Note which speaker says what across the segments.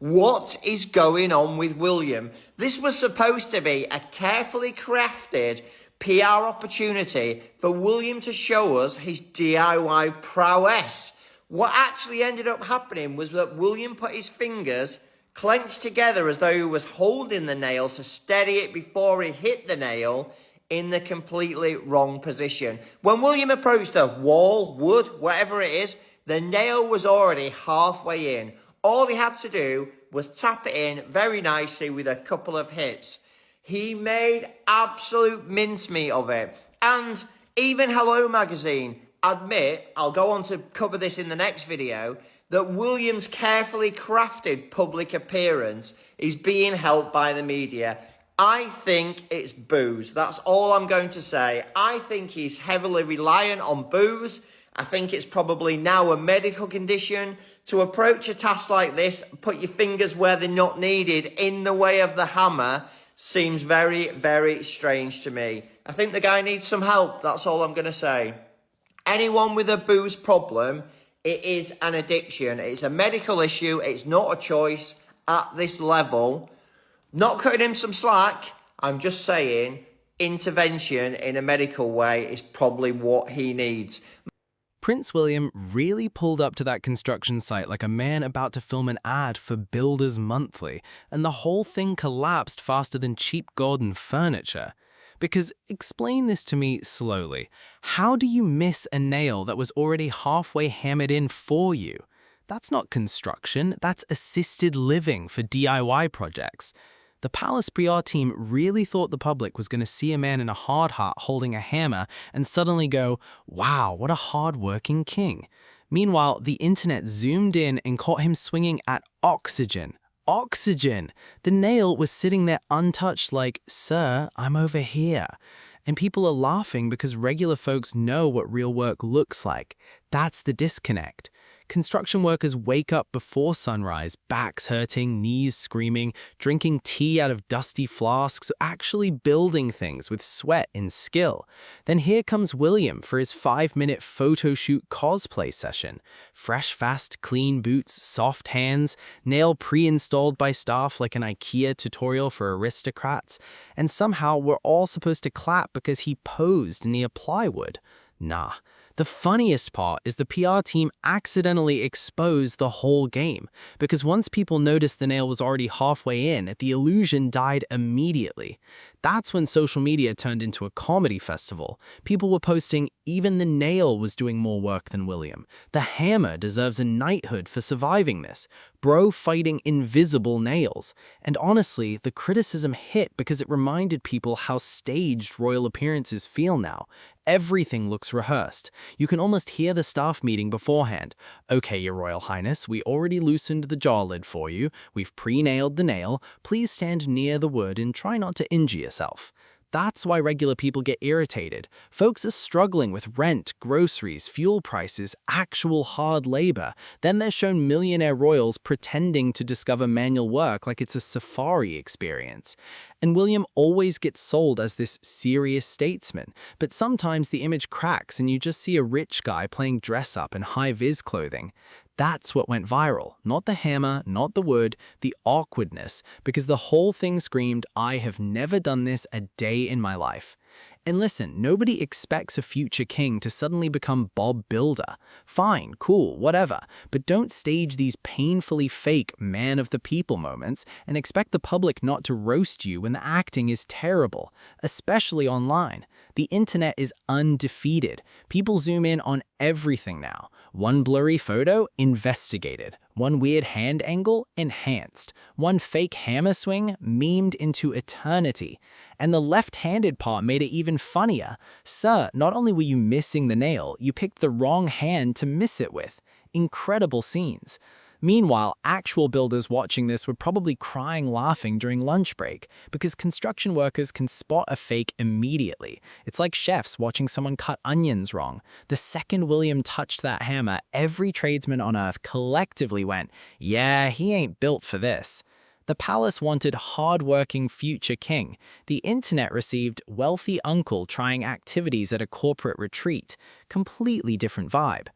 Speaker 1: What is going on with William? This was supposed to be a carefully crafted PR opportunity for William to show us his DIY prowess. What actually ended up happening was that William put his fingers clenched together as though he was holding the nail to steady it before he hit the nail in the completely wrong position. When William approached the wall, wood, whatever it is, the nail was already halfway in. All he had to do was tap it in very nicely with a couple of hits. He made absolute mincemeat of it. And even Hello Magazine admit, I'll go on to cover this in the next video, that William's carefully crafted public appearance is being helped by the media. I think it's booze. That's all I'm going to say. I think he's heavily reliant on booze. I think it's probably now a medical condition. To approach a task like this, put your fingers where they're not needed in the way of the hammer, seems very, very strange to me. I think the guy needs some help. That's all I'm going to say. Anyone with a booze problem, it is an addiction. It's a medical issue. It's not a choice at this level. Not cutting him some slack. I'm just saying intervention in a medical way is probably what he needs.
Speaker 2: Prince William really pulled up to that construction site like a man about to film an ad for Builders Monthly, and the whole thing collapsed faster than cheap golden furniture. Because explain this to me slowly. How do you miss a nail that was already halfway hammered in for you? That's not construction, that's assisted living for DIY projects. The Palace PR team really thought the public was going to see a man in a hard hat holding a hammer and suddenly go, wow, what a hard-working king. Meanwhile, the internet zoomed in and caught him swinging at oxygen. Oxygen! The nail was sitting there untouched like, sir, I'm over here. And people are laughing because regular folks know what real work looks like. That's the disconnect. Construction workers wake up before sunrise, backs hurting, knees screaming, drinking tea out of dusty flasks, actually building things with sweat and skill. Then here comes William for his 5-minute photo shoot cosplay session. Fresh, fast, clean boots, soft hands, nail pre-installed by staff like an IKEA tutorial for aristocrats, and somehow we're all supposed to clap because he posed near plywood. Nah. The funniest part is the PR team accidentally exposed the whole game, because once people noticed the nail was already halfway in, the illusion died immediately. That's when social media turned into a comedy festival. People were posting, even the nail was doing more work than William. The hammer deserves a knighthood for surviving this. Bro fighting invisible nails. And honestly, the criticism hit because it reminded people how staged royal appearances feel now. Everything looks rehearsed. You can almost hear the staff meeting beforehand. Okay, Your Royal Highness, we already loosened the jaw lid for you. We've pre-nailed the nail. Please stand near the wood and try not to injure yourself. That's why regular people get irritated. Folks are struggling with rent, groceries, fuel prices, actual hard labor. Then they're shown millionaire royals pretending to discover manual work like it's a safari experience. And William always gets sold as this serious statesman, but sometimes the image cracks and you just see a rich guy playing dress-up in high-vis clothing. That's what went viral, not the hammer, not the wood, the awkwardness, because the whole thing screamed, I have never done this a day in my life. And listen, nobody expects a future king to suddenly become Bob Builder. Fine, cool, whatever, but don't stage these painfully fake man of the people moments and expect the public not to roast you when the acting is terrible, especially online. The internet is undefeated. People zoom in on everything now. One blurry photo, investigated. One weird hand angle, enhanced. One fake hammer swing, memed into eternity. And the left-handed part made it even funnier. Sir, not only were you missing the nail, you picked the wrong hand to miss it with. Incredible scenes. Meanwhile, actual builders watching this were probably crying laughing during lunch break, because construction workers can spot a fake immediately. It's like chefs watching someone cut onions wrong. The second William touched that hammer, every tradesman on Earth collectively went, yeah, he ain't built for this. The palace wanted hard-working future king. The internet received wealthy uncle trying activities at a corporate retreat. Completely different vibe.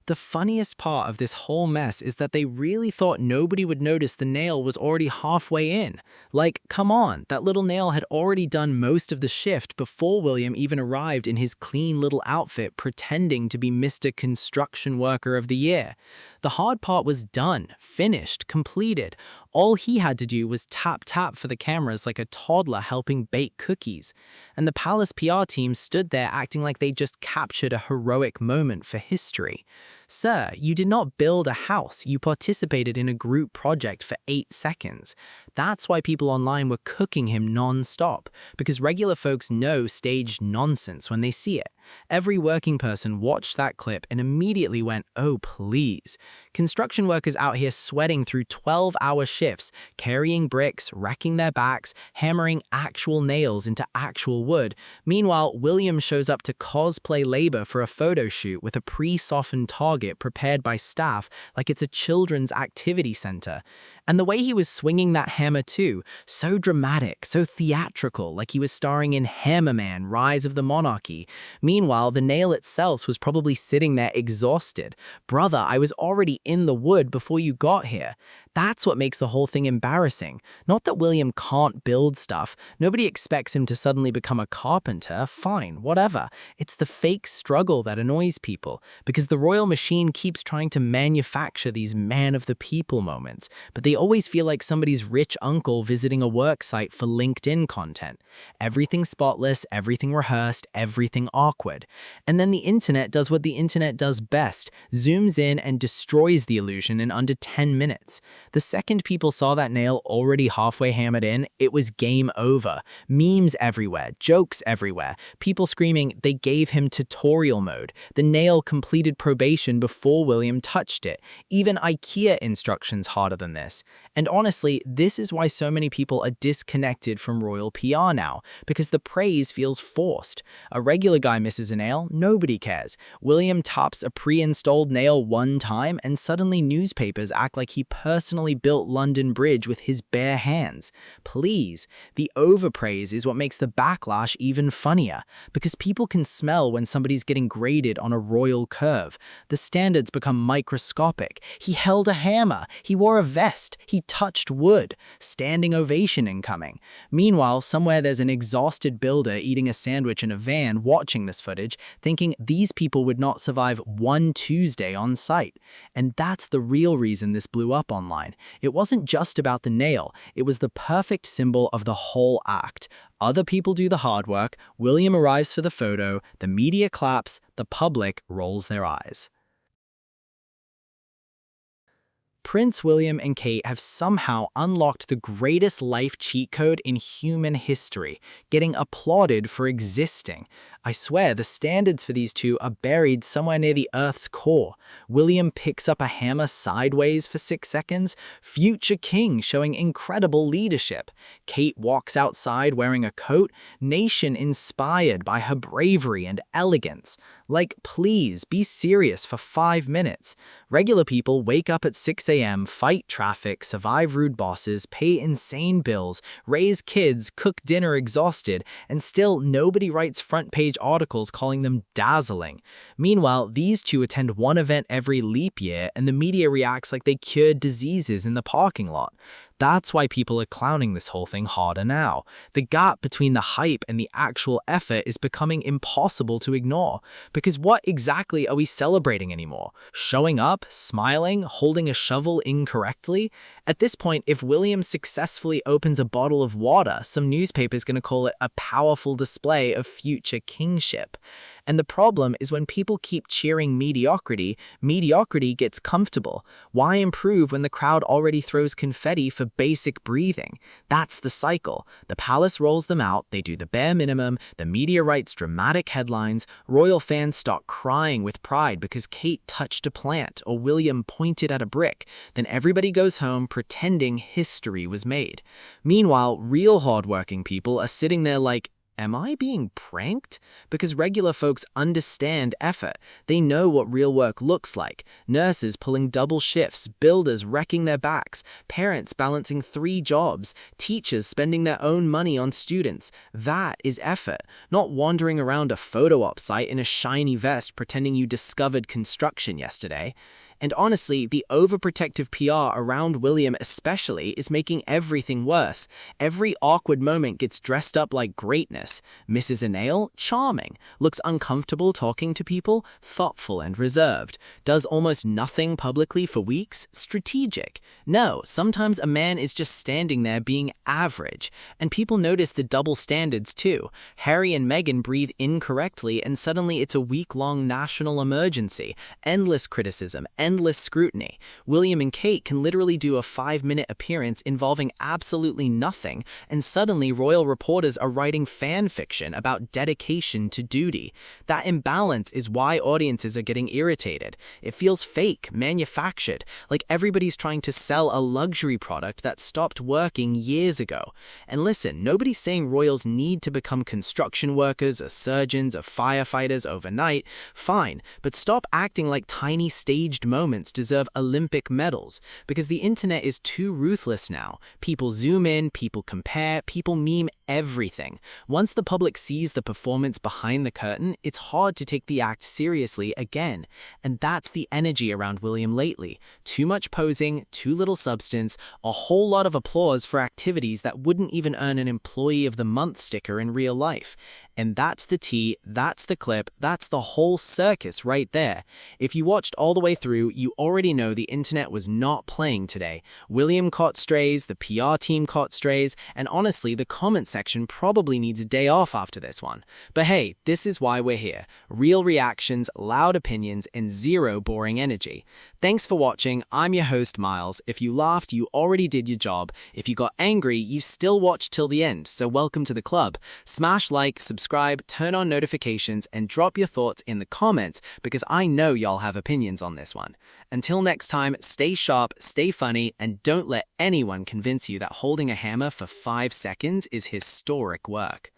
Speaker 2: The funniest part of this whole mess is that they really thought nobody would notice the nail was already halfway in. Like, come on, that little nail had already done most of the shift before William even arrived in his clean little outfit pretending to be Mr. Construction Worker of the Year. The hard part was done, finished, completed. All he had to do was tap tap for the cameras like a toddler helping bake cookies. And the Palace PR team stood there acting like they just captured a heroic moment for history. Sir, you did not build a house, you participated in a group project for 8 seconds. That's why people online were cooking him non-stop, because regular folks know staged nonsense when they see it. Every working person watched that clip and immediately went, oh please. Construction workers out here sweating through 12-hour shifts, carrying bricks, wrecking their backs, hammering actual nails into actual wood. Meanwhile, William shows up to cosplay labor for a photo shoot with a pre-softened target prepared by staff like it's a children's activity center. And the way he was swinging that hammer too, so dramatic, so theatrical, like he was starring in Hammerman, Rise of the Monarchy. Meanwhile, the nail itself was probably sitting there exhausted. Brother, I was already in the wood before you got here. That's what makes the whole thing embarrassing. Not that William can't build stuff. Nobody expects him to suddenly become a carpenter. Fine, whatever. It's the fake struggle that annoys people, because the royal machine keeps trying to manufacture these man-of-the-people moments, but they always feel like somebody's rich uncle visiting a work site for LinkedIn content. Everything spotless, everything rehearsed, everything awkward. And then the internet does what the internet does best, zooms in and destroys the illusion in under 10 minutes. The second people saw that nail already halfway hammered in, it was game over. Memes everywhere, jokes everywhere, people screaming they gave him tutorial mode. The nail completed probation before William touched it. Even IKEA instructions harder than this. And honestly, this is why so many people are disconnected from royal PR now, because the praise feels forced. A regular guy misses a nail, nobody cares. William tops a pre-installed nail one time and suddenly newspapers act like he personally built London Bridge with his bare hands. Please, the overpraise is what makes the backlash even funnier, because people can smell when somebody's getting graded on a royal curve. The standards become microscopic. He held a hammer, he wore a vest, he touched wood. Standing ovation incoming. Meanwhile, somewhere there's an exhausted builder eating a sandwich in a van watching this footage, thinking these people would not survive one Tuesday on site. And that's the real reason this blew up online. It wasn't just about the nail, it was the perfect symbol of the whole act. Other people do the hard work, William arrives for the photo, the media claps, the public rolls their eyes. Prince William and Kate have somehow unlocked the greatest life cheat code in human history, getting applauded for existing. I swear the standards for these two are buried somewhere near the Earth's core. William picks up a hammer sideways for 6 seconds, future king showing incredible leadership. Kate walks outside wearing a coat, nation inspired by her bravery and elegance. Like, please, be serious for 5 minutes. Regular people wake up at 6 a.m., fight traffic, survive rude bosses, pay insane bills, raise kids, cook dinner exhausted, and still nobody writes front-page articles calling them dazzling. Meanwhile, these two attend one event every leap year, and the media reacts like they cured diseases in the parking lot. That's why people are clowning this whole thing harder now. The gap between the hype and the actual effort is becoming impossible to ignore. Because what exactly are we celebrating anymore? Showing up, smiling, holding a shovel incorrectly? At this point, if William successfully opens a bottle of water, some newspaper's going to call it a powerful display of future kingship. And the problem is when people keep cheering mediocrity, mediocrity gets comfortable. Why improve when the crowd already throws confetti for basic breathing? That's the cycle. The palace rolls them out, they do the bare minimum, the media writes dramatic headlines, royal fans start crying with pride because Kate touched a plant or William pointed at a brick. Then everybody goes home pretending history was made. Meanwhile, real hardworking people are sitting there like, am I being pranked? Because regular folks understand effort. They know what real work looks like. Nurses pulling double shifts, builders wrecking their backs, parents balancing 3 jobs, teachers spending their own money on students. That is effort, not wandering around a photo op site in a shiny vest pretending you discovered construction yesterday. And honestly, the overprotective PR around William especially is making everything worse. Every awkward moment gets dressed up like greatness. Misses a nail? Charming. Looks uncomfortable talking to people? Thoughtful and reserved. Does almost nothing publicly for weeks? Strategic. No, sometimes a man is just standing there being average. And people notice the double standards too. Harry and Meghan breathe incorrectly and suddenly it's a week-long national emergency. Endless criticism, endless scrutiny. William and Kate can literally do a 5-minute appearance involving absolutely nothing, and suddenly royal reporters are writing fan fiction about dedication to duty. That imbalance is why audiences are getting irritated. It feels fake, manufactured, like everybody's trying to sell a luxury product that stopped working years ago. And listen, nobody's saying royals need to become construction workers or surgeons or firefighters overnight. Fine, but stop acting like tiny staged moments deserve Olympic medals, because the internet is too ruthless now. People zoom in, people compare, people meme everything. Once the public sees the performance behind the curtain, it's hard to take the act seriously again. And that's the energy around William lately. Too much posing, too little substance, a whole lot of applause for activities that wouldn't even earn an Employee of the Month sticker in real life. And that's the tea, that's the clip, that's the whole circus right there. If you watched all the way through, you already know the internet was not playing today. William caught strays, the PR team caught strays, and honestly, the comment section probably needs a day off after this one. But hey, this is why we're here. Real reactions, loud opinions, and zero boring energy. Thanks for watching. I'm your host, Miles. If you laughed, you already did your job. If you got angry, you still watched till the end, so welcome to the club. Smash like, subscribe, turn on notifications, and drop your thoughts in the comments, because I know y'all have opinions on this one. Until next time, stay sharp, stay funny, and don't let anyone convince you that holding a hammer for 5 seconds is historic work.